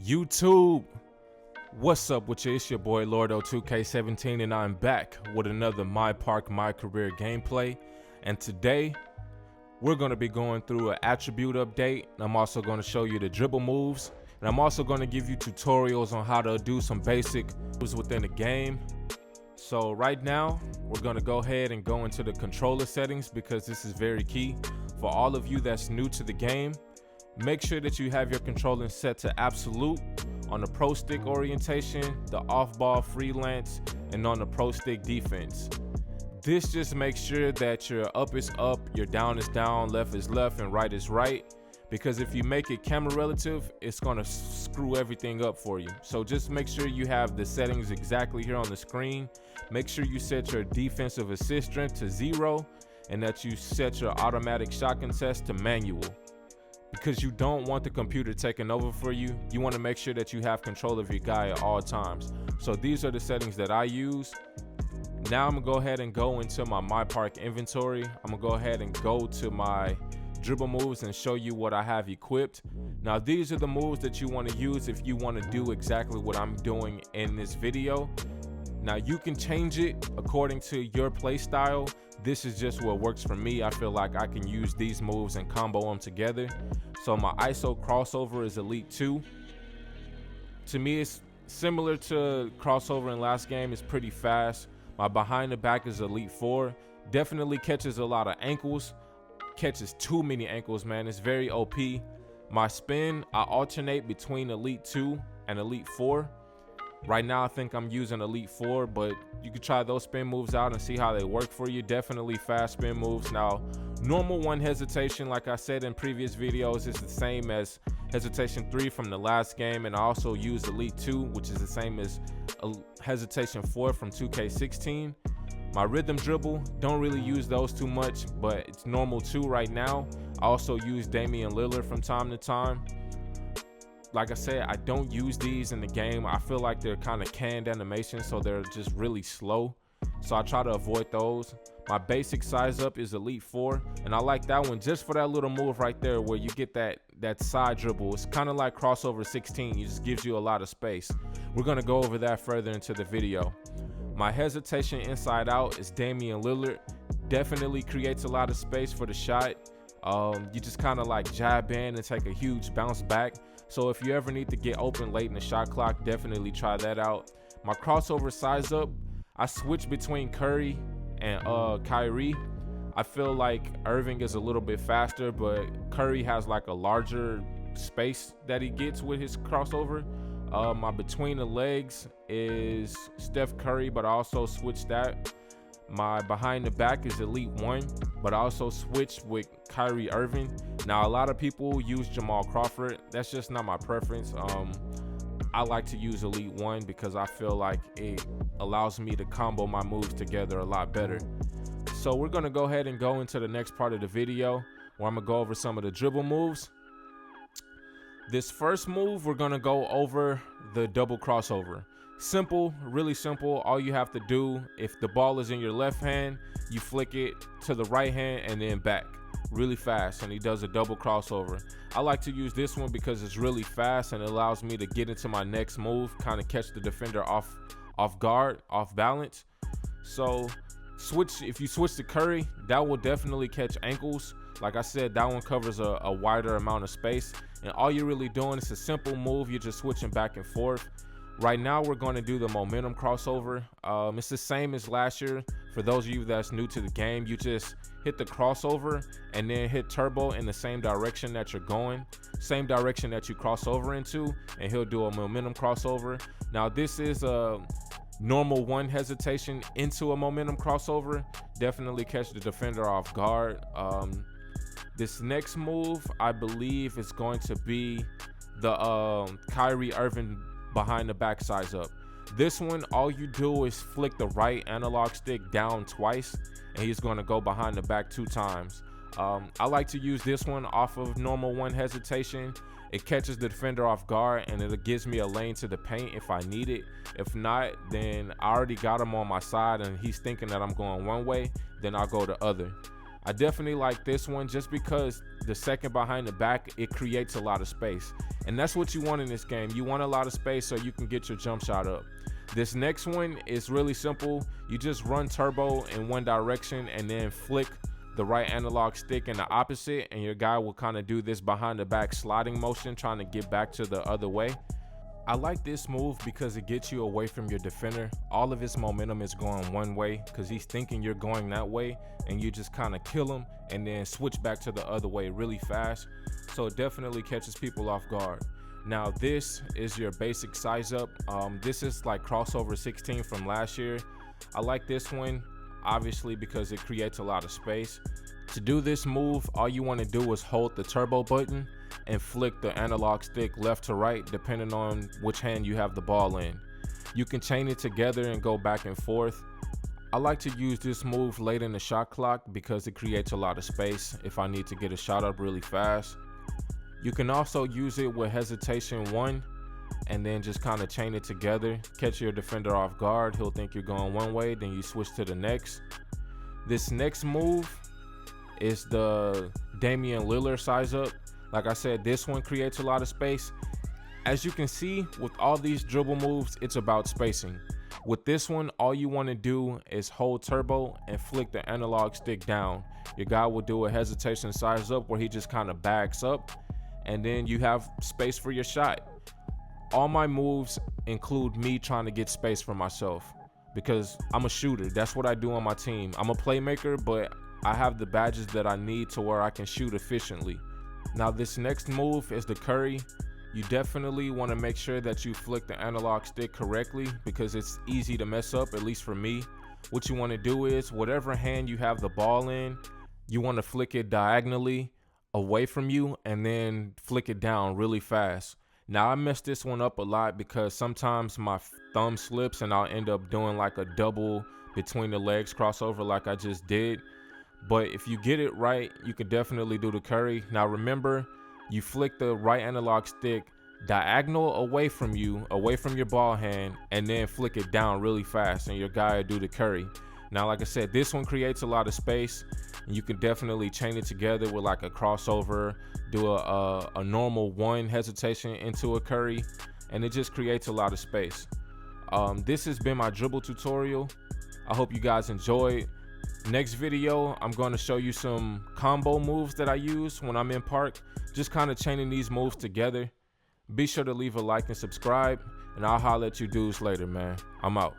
YouTube, what's up with you? It's your boy Lordo 2K17 and I'm back with another My Park My Career gameplay. And today we're going to be going through an attribute update. I'm also going to show you the dribble moves, and I'm also going to give you tutorials on how to do some basic moves within the game. So right now we're going to go ahead and go into the controller settings because this is very key for all of you that's new to the game. Make sure that you have your controlling set to absolute on the pro stick orientation, the off ball freelance, and on the pro stick defense. This just makes sure that your up is up, your down is down, left is left, and right is right. Because if you make it camera relative, it's gonna screw everything up for you. So just make sure you have the settings exactly here on the screen. Make sure you set your defensive assist strength to 0 and that you set your automatic shot contest to manual. Because you don't want the computer taking over for you. You want to make sure that you have control of your guy at all times. So these are the settings that I use. Now I'm gonna go ahead and go into my Park inventory. I'm gonna go ahead and go to my dribble moves and show you what I have equipped. Now these are the moves that you want to use if you want to do exactly what I'm doing in this video. Now you can change it according to your play style. This is just what works for me. I feel like I can use these moves and combo them together. So my ISO crossover is Elite 2. To me, it's similar to crossover in last game. It's pretty fast. My behind the back is Elite 4. Definitely catches a lot of ankles. Catches too many ankles, man. It's very OP. My spin, I alternate between Elite 2 and Elite 4. Right now I think I'm using Elite 4, but you can try those spin moves out and see how they work for you. Definitely fast spin moves. Now normal 1 hesitation, like I said in previous videos, is the same as hesitation 3 from the last game, and I also use Elite 2, which is the same as hesitation 4 from 2K16. My rhythm dribble, don't really use those too much, but it's normal 2 right now. I also use Damian Lillard from time to time. Like I said, I don't use these in the game. I feel like they're kind of canned animations, so they're just really slow. So I try to avoid those. My basic size up is Elite 4, and I like that one just for that little move right there where you get that side dribble. It's kind of like crossover 16. It just gives you a lot of space. We're gonna go over that further into the video. My hesitation inside out is Damian Lillard. Definitely creates a lot of space for the shot. You just kind of like jab in and take a huge bounce back. So if you ever need to get open late in the shot clock, definitely try that out. My crossover size up, I switch between Curry and Kyrie. I feel like Irving is a little bit faster, but Curry has like a larger space that he gets with his crossover. My between the legs is Steph Curry, but I also switch that. My behind the back is Elite 1, but I also switched with Kyrie Irving. Now a lot of people use Jamal Crawford. That's just not my preference. I like to use Elite 1 because I feel like it allows me to combo my moves together a lot better. So we're gonna go ahead and go into the next part of the video where I'm gonna go over some of the dribble moves. This first move, we're gonna go over the double crossover. Simple, really simple. All you have to do, if the ball is in your left hand, you flick it to the right hand and then back really fast, and he does a double crossover. I like to use this one because it's really fast and it allows me to get into my next move, kind of catch the defender off guard, off balance. So if you switch to Curry, that will definitely catch ankles. Like I said, that one covers a wider amount of space, and all you're really doing is a simple move. You're just switching back and forth. Right now we're going to do the momentum crossover. It's the same as last year. For those of you that's new to the game, you just hit the crossover and then hit turbo in the same direction that you're going, same direction that you cross over into, and he'll do a momentum crossover. Now this is a normal 1 hesitation into a momentum crossover. Definitely catch the defender off guard. This next move, I believe, is going to be the Kyrie Irving behind the back size up. This one, all you do is flick the right analog stick down twice and he's going to go behind the back 2 times. I like to use this one off of normal 1 hesitation. It catches the defender off guard and it gives me a lane to the paint if I need it. If not, then I already got him on my side and he's thinking that I'm going one way, then I'll go the other. I definitely like this one just because the second behind the back, it creates a lot of space. And that's what you want in this game. You want a lot of space so you can get your jump shot up. This next one is really simple. You just run turbo in one direction and then flick the right analog stick in the opposite, and your guy will kind of do this behind the back sliding motion, trying to get back to the other way. I like this move because it gets you away from your defender. All of his momentum is going one way because he's thinking you're going that way, and you just kind of kill him and then switch back to the other way really fast. So it definitely catches people off guard. Now this is your basic size up. This is like crossover 16 from last year. I like this one obviously because it creates a lot of space. To do this move, all you want to do is hold the turbo button and flick the analog stick left to right depending on which hand you have the ball in. You can chain it together and go back and forth. I like to use this move late in the shot clock because it creates a lot of space if I need to get a shot up really fast. You can also use it with hesitation 1 and then just kind of chain it together, catch your defender off guard. He'll think you're going one way, then you switch to the next. This next move is the Damian Lillard size up. Like I said, this one creates a lot of space. As you can see, with all these dribble moves, it's about spacing. With this one, all you want to do is hold turbo and flick the analog stick down. Your guy will do a hesitation size up where he just kind of backs up, and then you have space for your shot. All my moves include me trying to get space for myself because I'm a shooter. That's what I do on my team. I'm a playmaker, but I have the badges that I need to where I can shoot efficiently. Now this next move is the curry. You definitely want to make sure that you flick the analog stick correctly because it's easy to mess up, at least for me. What you want to do is whatever hand you have the ball in, you want to flick it diagonally away from you and then flick it down really fast. Now I messed this one up a lot because sometimes my thumb slips and I'll end up doing like a double between the legs crossover like I just did. But if you get it right, you can definitely do the curry. Now remember, you flick the right analog stick diagonal away from you, away from your ball hand, and then flick it down really fast and your guy will do the curry. Now like I said, this one creates a lot of space and you can definitely chain it together with like a crossover, do a normal one hesitation into a curry, and it just creates a lot of space. This has been my dribble tutorial. I hope you guys enjoyed. Next video, I'm going to show you some combo moves that I use when I'm in park, just kind of chaining these moves together. Be sure to leave a like and subscribe, and I'll holler at you dudes later, man. I'm out.